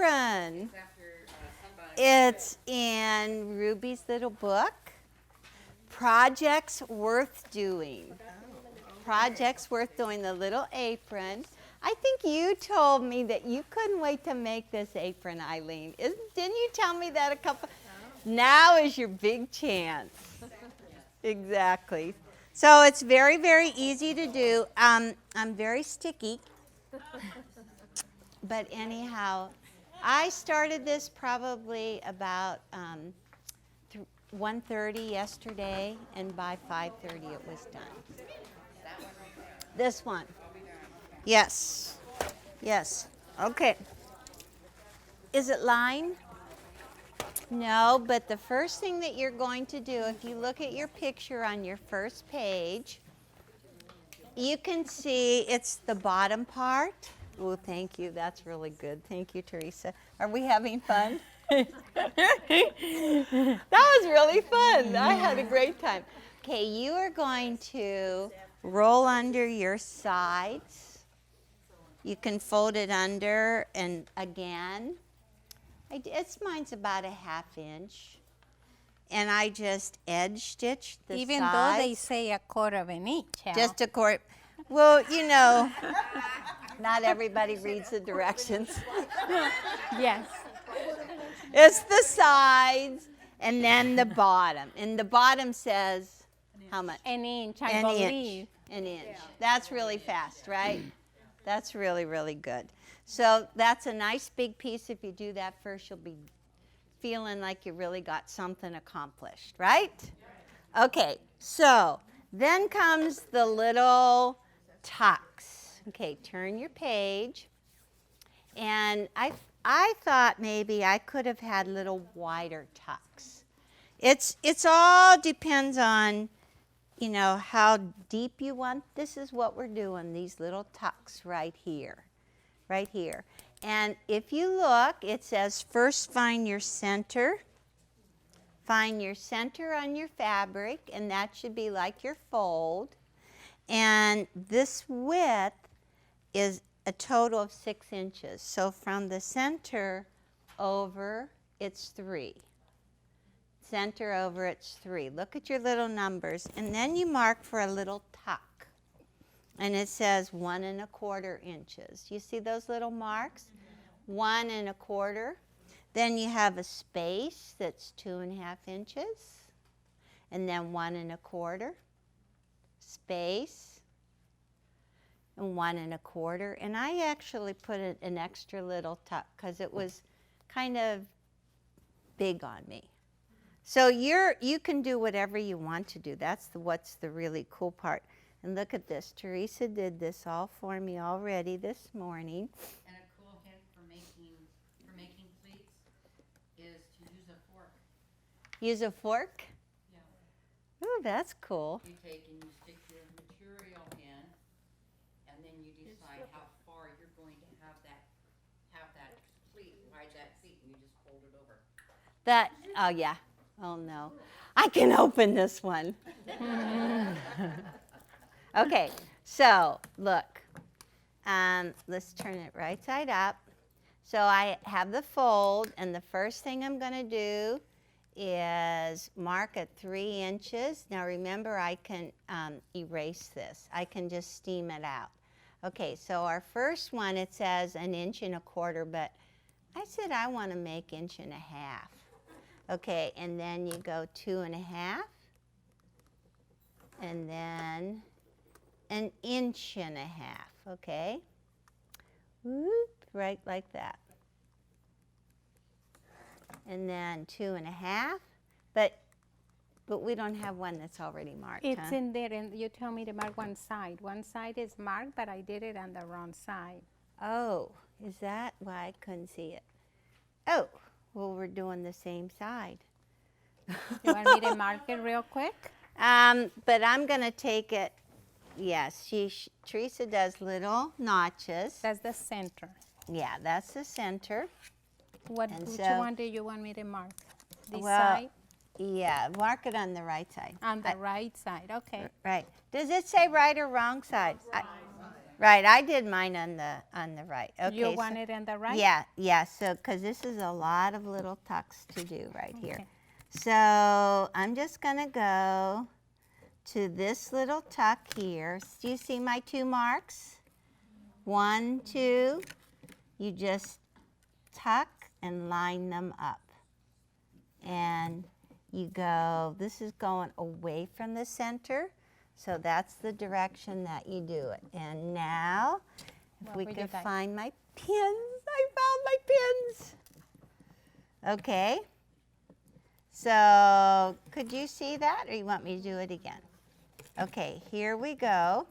apron. It's in Ruby's little book, Projects Worth Doing. Projects Worth Doing, the little apron. I think you told me that you couldn't wait to make this apron, Eileen. Didn't you tell me that a couple? Now is your big chance. Exactly. So it's very, very easy to do. I'm very sticky. But anyhow, I started this probably about 1:30 yesterday, and by 5:30 it was done. This one. Yes. Yes. Okay. Is it lined? No, but the first thing that you're going to do, if you look at your picture on your first page, you can see it's the bottom part. Oh, thank you. That's really good. Thank you, Teresa. Are we having fun? That was really fun. I had a great time. Okay, you are going to roll under your sides. You can fold it under and again. Mine's about a 1/2 inch. And I just edge stitch the Even sides. though they say 1/4 of an inch. Just a quarter. Well, you know, not everybody reads the directions. Yes. It's the sides and then the bottom. And the bottom says how much? An inch, I An believe. inch. An inch. That's really fast, right? That's really, really good. So that's a nice big piece. If you do that first, you'll be feeling like you really got something accomplished, right? Okay, so then comes the little tucks. Okay, turn your page. And I thought maybe I could have had little wider tucks. It's all depends on, you know, how deep you want. This is what we're doing, these little tucks right here. Right here. And if you look, it says first find your center. Find your center on your fabric, and that should be like your fold. And this width is a total of 6 inches. So from the center over, it's 3. Center over, it's 3. Look at your little numbers. And then you mark for a little tuck. And it says 1 1/4 inches. You see those little marks? 1 1/4. Then you have a space that's 2 1/2 inches. And then 1 1/4. Space. And 1 1/4. And I actually put an extra little tuck because it was kind of big on me. So you can do whatever you want to do. That's what's the really cool part. And look at this. Teresa did this all for me already this morning. And a cool hint for making pleats is to use a fork. Use a fork? Yeah. Ooh, that's cool. You take and you stick your material in, and then you decide how far you're going to have that pleat, wide that pleat, and you just fold it over. Oh yeah. Oh no. I can open this one. Okay, so look, let's turn it right side up. So I have the fold, and the first thing I'm going to do is mark at 3 inches. Now remember, I can erase this. I can just steam it out. Okay, so our first one, it says 1 1/4 inches, but I said I want to make 1 1/2 inches. Okay, and then you go 2 1/2 inches, and then 1 1/2 inches, okay? Whoop, right like that. And then 2 1/2 inches, but we don't have one that's already marked, It's huh? in there, and you tell me to mark one side. One side is marked, but I did it on the wrong side. Oh, is that why I couldn't see it? Oh, well, we're doing the same side. You want me to mark it real quick? But I'm going to take it, yes, Teresa does little notches. That's the center. Yeah, that's the center. Which so- one do you want me to mark? This Well, side? Yeah, mark it on the right side. On the right side, okay. Right. Does it say right or wrong side? Right, I did mine on the right. Okay. You want it on the right? Yeah, so, because this is a lot of little tucks to do right here. Okay. So I'm just gonna go to this little tuck here. Do you see my 2 marks? 1, 2. You just tuck and line them up. And you go, this is going away from the center. So that's the direction that you do it. And now, if What we would could you like? find my pins. I found my pins. Okay. So could you see that, or you want me to do it again? Okay, here we go.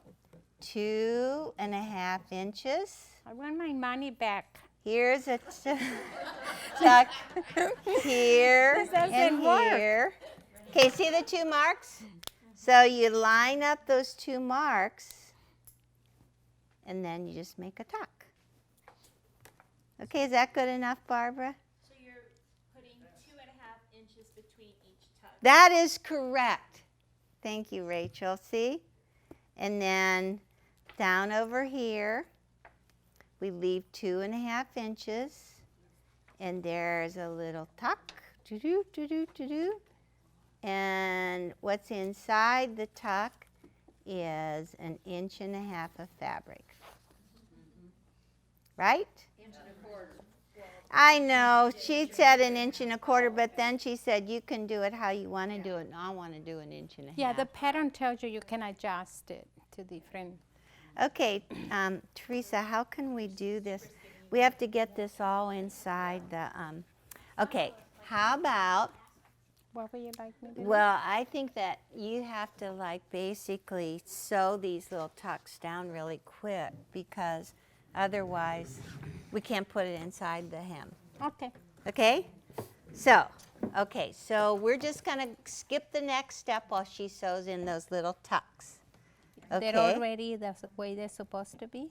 2.5 inches. I want my money back. Here's a tuck here This doesn't and work. here. Okay, see the 2 marks? So you line up those 2 marks, and then you just make a tuck. Okay, is that good enough, Barbara? So you're putting 2.5 inches between each tuck. That is correct. Thank you, Rachel. See? And then down over here, we leave 2.5 inches, and there's a little tuck. Doo-doo, doo-doo, doo-doo. And what's inside the tuck is 1.5 inches of fabric. Right? Inch and a quarter. I know. She said 1.25 inches, but then she said you can do it how you want to do it, and I want to do 1.5 inches. Yeah, the pattern tells you can adjust it to different. Okay, Teresa, how can we do this? We have to get this all inside the, okay, how about, What would you like me to do? well, I think that you have to like basically sew these little tucks down really quick, because otherwise we can't put it inside the hem. Okay. Okay? So, okay, so we're just gonna skip the next step while she sews in those little tucks. Okay? They're already the way they're supposed to be?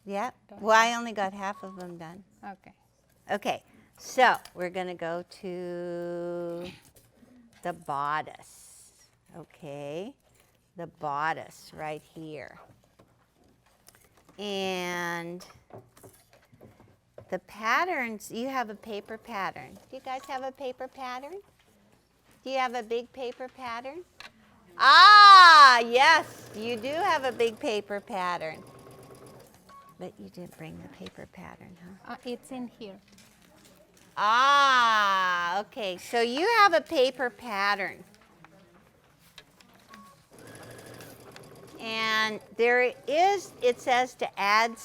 Yeah. Well, I only got half of them done. Okay. Okay, so we're gonna go to the bodice. Okay, the bodice right here. And the patterns, you have a paper pattern. Do you guys have a paper pattern? Do you have a big paper pattern? Ah, yes, you do have a big paper pattern. But you didn't bring the paper pattern, huh? It's in here. Ah, okay, so you have a paper pattern. And there is, it says to add,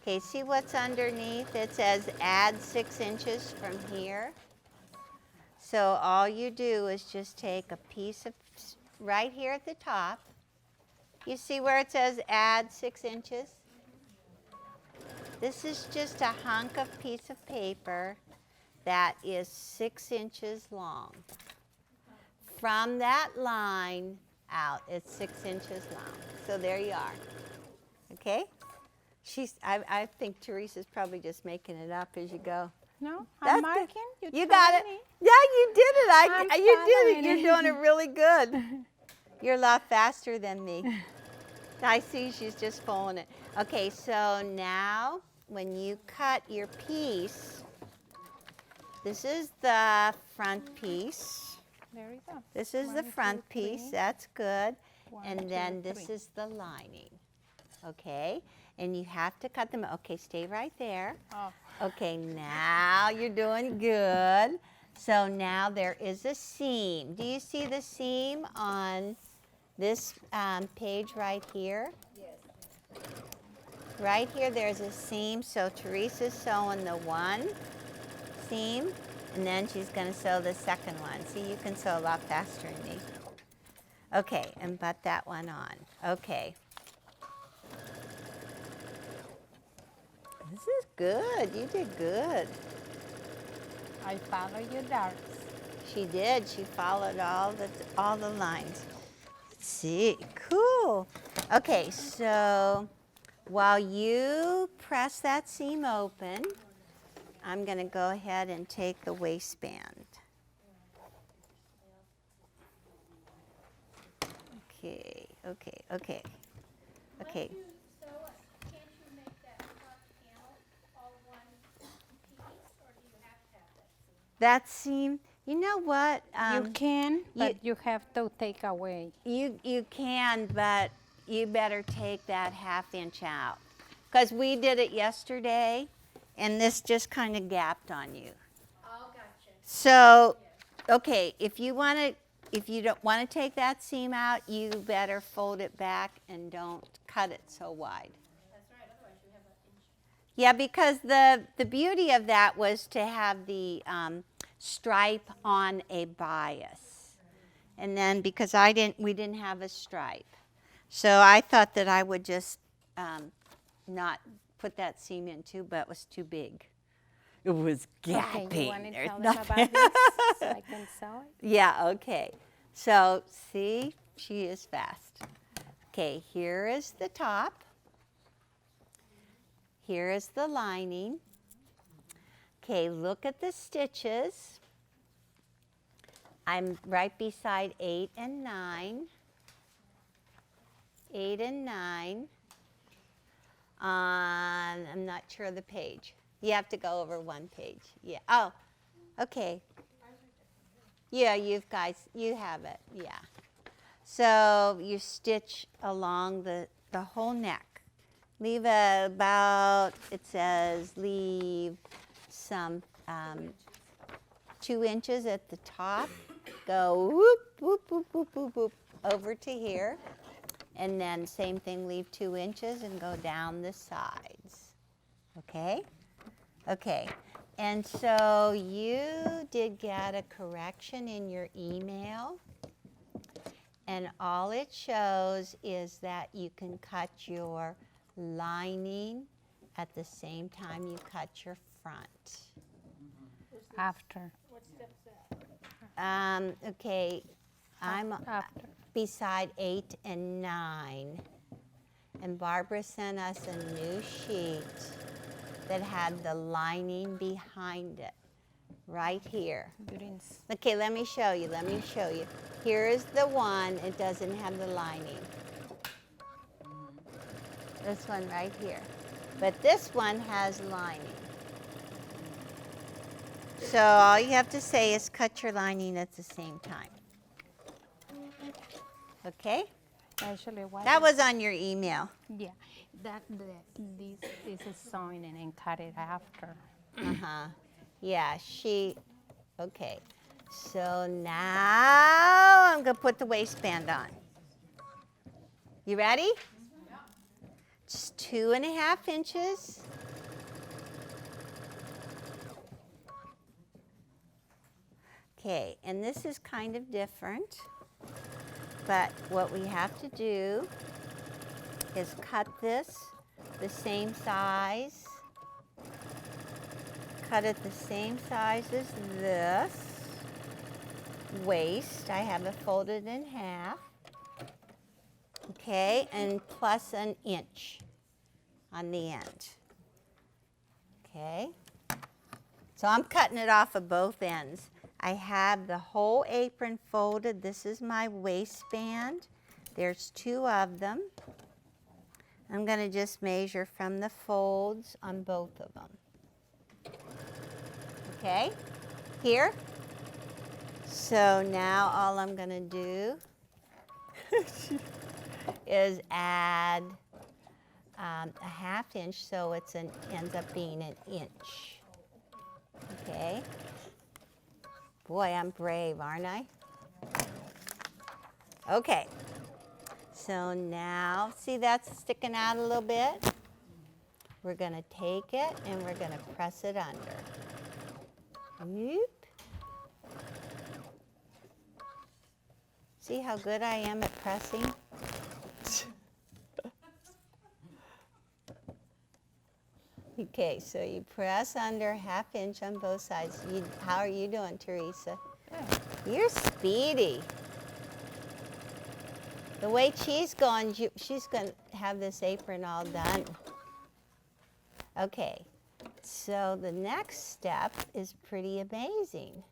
okay, see what's underneath? It says add 6 inches from here. So all you do is just take a piece of, right here at the top. You see where it says add 6 inches? This is just a hunk of piece of paper that is 6 inches long. From that line out, it's 6 inches long. So there you are. Okay? I think Teresa's probably just making it up as you go. No, That's I'm good. marking. You got it. told me. Yeah, you did it. I'm You did it. following You're it. doing it really good. You're a lot faster than me. I see she's just pulling it. Okay, so now when you cut your piece, this is the front piece. There we go. This is the 1, front 2, 3. piece. That's good. 1, And 2, then this 3. is the lining. Okay? And you have to cut them. Okay, stay right there. Oh, Okay, now you're doing good. So now there is a seam. Do you see the seam on this page right here? Yes. Right here, there's a seam. So Teresa's sewing the one seam, and then she's going to sew the second one. See, you can sew a lot faster than me. Okay, and butt that one on. Okay. This is good. You did good. I follow your darts. She did. She followed all the lines. Let's see. Cool. Okay, so while you press that seam open, I'm going to go ahead and take the waistband. Okay. Okay. Once you sew it, can't you make that top panel all one piece, or do you have to have that seam? That seam, you know what? You can, but you have to take away. You can, but you better take that 1/2 inch out. Because we did it yesterday, and this just kind of gapped on you. Oh, gotcha. So, okay, if you don't want to take that seam out, you better fold it back and don't cut it so wide. That's right, otherwise you have an inch. Yeah, because the beauty of that was to have the stripe on a bias. And then because we didn't have a stripe. So I thought that I would just not put that seam in too, but it was too big. It was gapping. Okay, you want to There's tell them nothing. about this so I can sew it? Yeah, okay. So see, she is fast. Okay, here is the top. Here is the lining. Okay, look at the stitches. I'm right beside 8 and 9. 8 and 9. I'm not sure of the page. You have to go over one page. Yeah. Oh, okay. Yeah, you have it. Yeah. So you stitch along the whole neck. Leave about, it says, leave some 2 inches at the top. Go whoop, whoop, whoop, whoop, whoop, whoop, over to here. And then same thing, leave 2 inches and go down the sides. Okay? Okay. And so you did get a correction in your email. And all it shows is that you can cut your lining at the same time you cut your front. After. What step's that? Okay, I'm After. beside 8 and 9. And Barbara sent us a new sheet that had the lining behind it, right here. You didn't s- Okay, let me show you. Here is the one, it doesn't have the lining. This one right here. But this one has lining. So all you have to say is cut your lining at the same time. Okay? Actually, what That is- was on your email. Yeah, this is sewing and then cut it after. Uh-huh. Yeah, okay. So now I'm gonna put the waistband on. You ready? Just 2.5 inches. Okay, and this is kind of different, but what we have to do is cut this the same size. Cut it the same size as this waist. I have it folded in half. Okay, and plus an inch on the end. Okay, so I'm cutting it off of both ends. I have the whole apron folded. This is my waistband. There's 2 of them. I'm going to just measure from the folds on both of them. Okay, here. So now all I'm going to do is add a 1/2 inch, so ends up being an inch. Okay. Boy, I'm brave, aren't I? Okay. So now, see that's sticking out a little bit? We're going to take it and we're going to press it under. Whoop. See how good I am at pressing? Okay, so you press under 1/2 inch on both sides. How are you doing, Teresa? You're speedy. The way she's going, she's going to have this apron all done. Okay, so the next step is pretty amazing.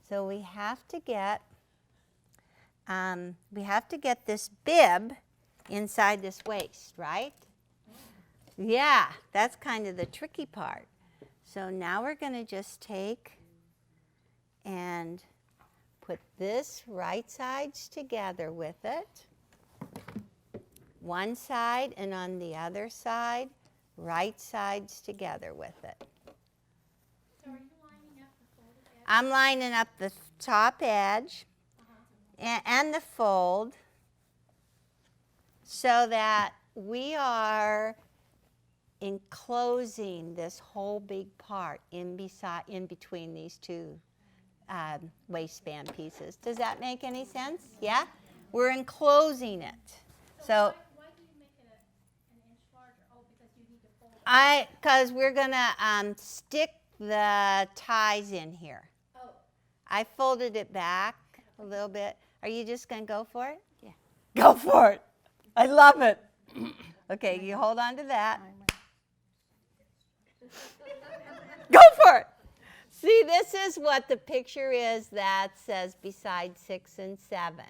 So we have to get this bib inside this waist, right? Yeah, that's kind of the tricky part. So now we're going to just take and put this right sides together with it. One side, and on the other side, right sides together with it. So are you lining up the folded edge? I'm lining up the top edge and the fold so that we are enclosing this whole big part in between these two waistband pieces. Does that make any sense? Yeah? We're enclosing it. So Why do you make it an inch larger? Oh, because you need to fold it. because we're going to stick the ties in here. Oh, I folded it back a little bit. Are you just going to go for it? Yeah. Go for it. I love it. Okay, you hold on to that. Go for it. See, this is what the picture is that says beside 6 and 7.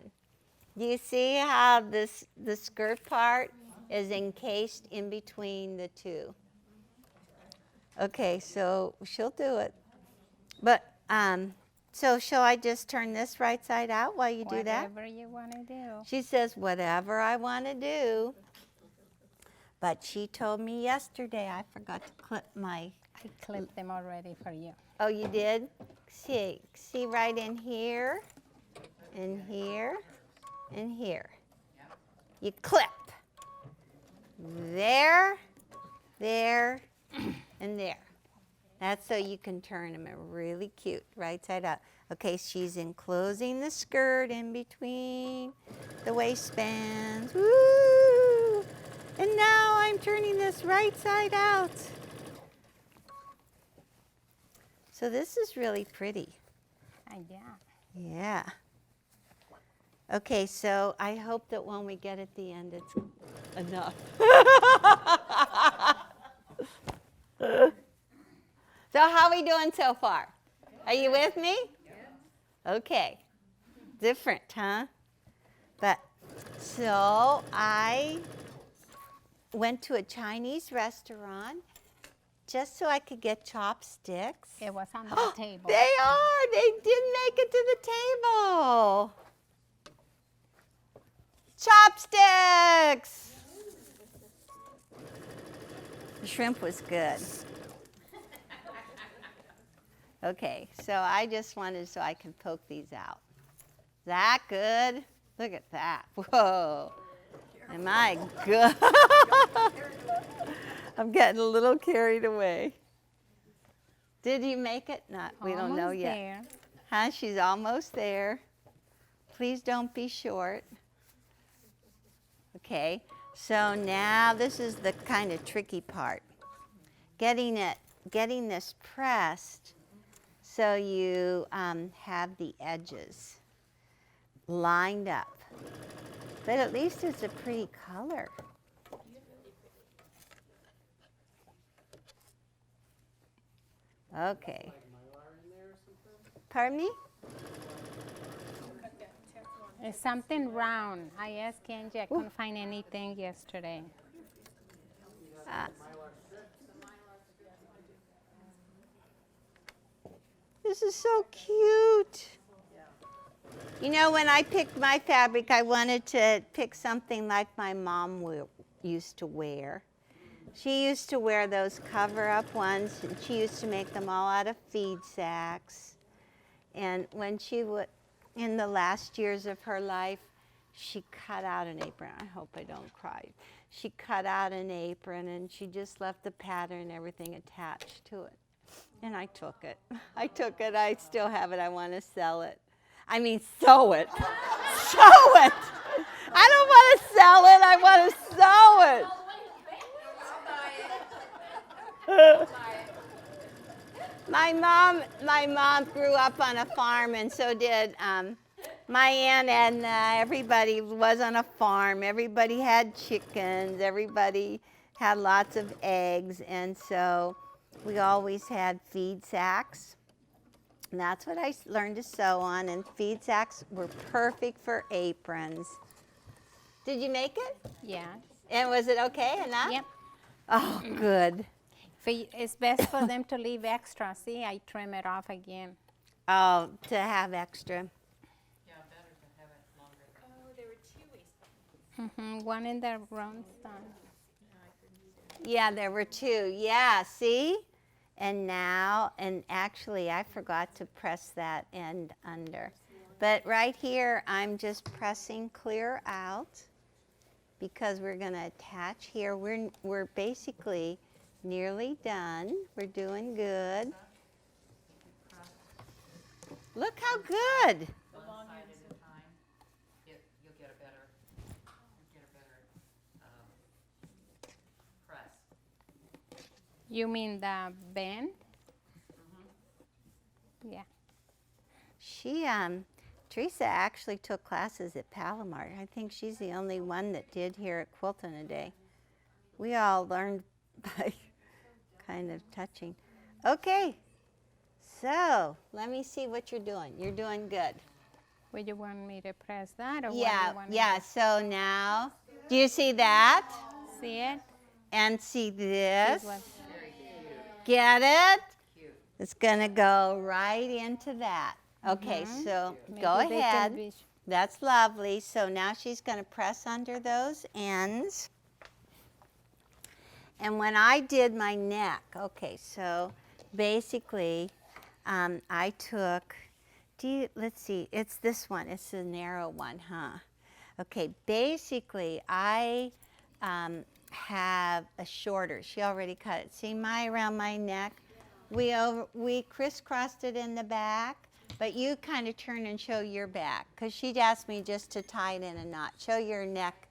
Do you see how the skirt part is encased in between the two? Okay, so she'll do it. But, so shall I just turn this right side out while you do that? Whatever you want to do. She says, whatever I want to do. But she told me yesterday I forgot to clip my... I clipped them already for you. Oh, you did? See right in here, and here, and here. You clip. There, there, and there. That's so you can turn them really cute, right side up. Okay, she's enclosing the skirt in between the waistbands. Woo! And now I'm turning this right side out. So this is really pretty. Yeah. Yeah. Okay, so I hope that when we get at the end, it's enough. So how are we doing so far? Are you with me? Okay. Different, huh? But so I went to a Chinese restaurant just so I could get chopsticks. It was on the table. They are. They did make it to the table. Chopsticks. The shrimp was good. Okay, so I just wanted so I could poke these out. Is that good? Look at that. Whoa. Am I good? I'm getting a little carried away. Did you make it? Not. We don't know Almost yet. there. Huh? She's almost there. Please don't be short. Okay. So now this is the kind of tricky part. Getting this pressed so you have the edges lined up. But at least it's a pretty color. Okay. Pardon me? It's something round. I asked Kenji. I couldn't find anything yesterday. This is so cute. You know, when I picked my fabric, I wanted to pick something like my mom used to wear. She used to wear those cover-up ones, and she used to make them all out of feed sacks. And when she would, in the last years of her life, she cut out an apron. I hope I don't cry. She cut out an apron, and she just left the pattern and everything attached to it. And I took it. I still have it. I want to sell it. I mean, sew it. Sew it. I don't want to sell it. I want to sew it. My mom grew up on a farm, and so did my Aunt Edna. Everybody was on a farm. Everybody had chickens. Everybody had lots of eggs, and so we always had feed sacks. And that's what I learned to sew on, and feed sacks were perfect for aprons. Did you make it? Yeah. And was it okay enough? Yep. Oh, good. It's best for them to leave extra. See, I trim it off again. Oh, to have extra. Yeah, better to have it longer. Oh, there were 2 waistbands. One in the round side. Yeah, there were 2. Yeah, see? And now, and actually I forgot to press that end under. But right here, I'm just pressing clear out because we're going to attach here. We're basically nearly done. We're doing good. Look how good. One side at a time, you'll get a better, press. You mean the band? Yeah. She, Teresa actually took classes at Palomar. I think she's the only one that did here at Quilt in a Day. We all learned by kind of touching. Okay, so let me see what you're doing. You're doing good. Would you want me to press that or what do Yeah, you want yeah, so now, do you see that? to see it? And see this? This was- Get it? It's gonna go right into that. Okay, so Maybe go they can ahead. be- That's lovely. So now she's gonna press under those ends. And when I did my neck, okay, so basically I took, let's see, it's this one. It's the narrow one, huh? Okay, basically I have a shorter. She already cut it. See around my neck? We crisscrossed it in the back, but you kind of turn and show your back because she'd asked me just to tie it in a knot. Show your neck.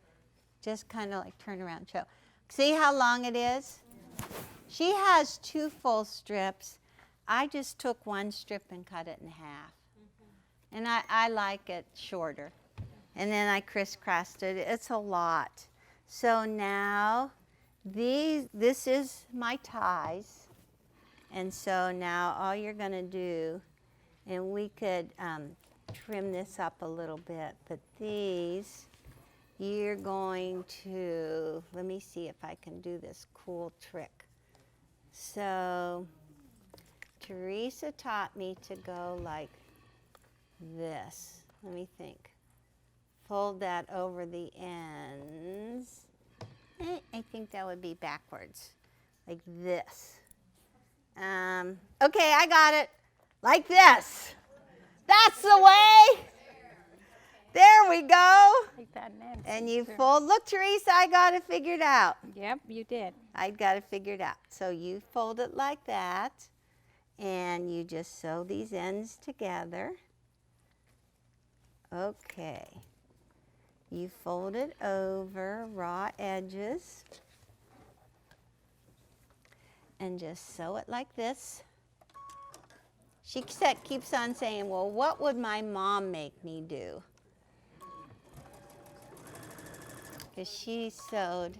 Just kind of like turn around and show. See how long it is? She has 2 full strips. I just took 1 strip and cut it in half. And I like it shorter. And then I crisscrossed it. It's a lot. So now this is my ties. And so now all you're going to do, and we could trim this up a little bit, but these, you're going to, let me see if I can do this cool trick. So Teresa taught me to go like this. Let me think. Fold that over the ends. I think that would be backwards, like this. Okay, I got it. Like this. That's the way. There we go. Like that, Nancy. And you Sure. fold. Look, Teresa, I got it figured out. Yep, you did. I got it figured out. So you fold it like that, and you just sew these ends together. Okay. You fold it over, raw edges, and just sew it like this. She keeps on saying, well, what would my mom make me do? Because she sewed.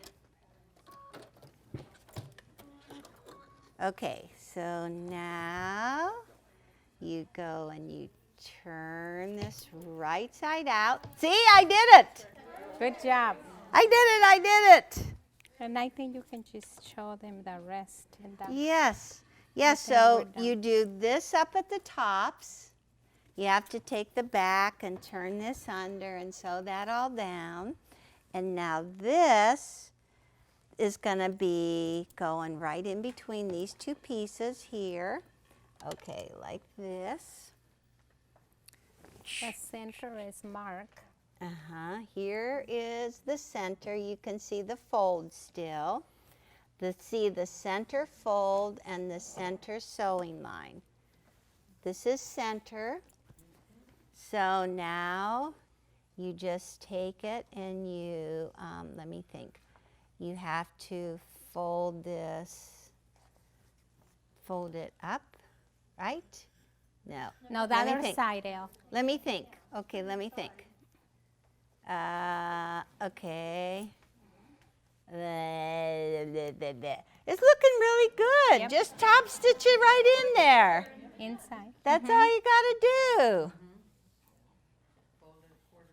Okay, so now you go and you turn this right side out. See, I did it. Good job. I did it. And I think you can just show them the rest. And that. Yes. Yes, Okay, so we're done. you do this up at the tops. You have to take the back and turn this under and sew that all down. And now this is going to be going right in between these 2 pieces here. Okay, like this. The center is marked. Here is the center. You can see the fold still. See the center fold and the center sewing line. This is center. So now you just take it and you, let me think. You have to fold this, fold it up, right? No. No, the Let me other think. side, El. Let me think. Okay, let me think. Okay. It's looking really good. Yep. Just top stitch it right in there. Inside. That's all you got to do. Fold it a 1/4 inch.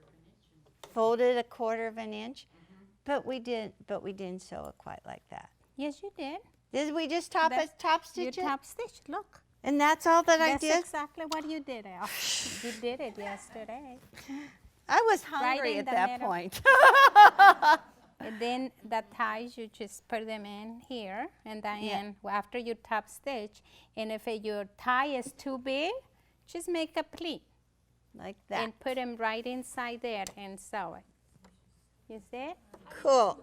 folded a 1/4 of an inch, but we didn't sew it quite like that. Yes, you did. Did we just top That's- You stitch it? top stitch. Look. And that's all that I That's did? exactly what you did, Al. You did it yesterday. I was hungry in at the that middle. point. And then the ties, you just put them in here and then after you top stitch. And if your tie is too big, just make a pleat Like that. and put them right inside there and sew it. You see it? Cool.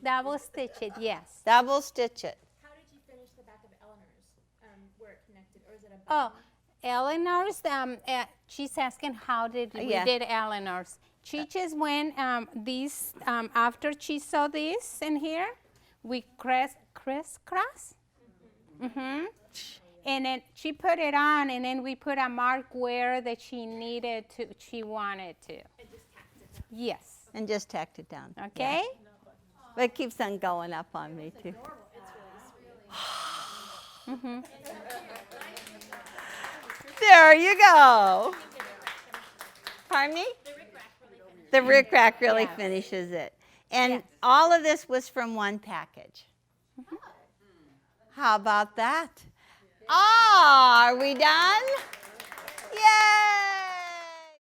Double stitch it, yes. Double stitch it. How did you finish the back of Eleanor's, where it connected, or is it a Oh, button? Eleanor's, she's asking how did we Yeah. did Eleanor's. She just went these after she saw this in here, we crisscross. And then she put it on, and then we put a mark where that she needed to, she wanted to. And just tacked it down. Yes. And just tacked it down. Okay. But it keeps on going up on me too. There you go. Pardon me? The rickrack really Yes. finishes it. And Yes. all of this was from one package. How about that? Oh, are we done? Yay!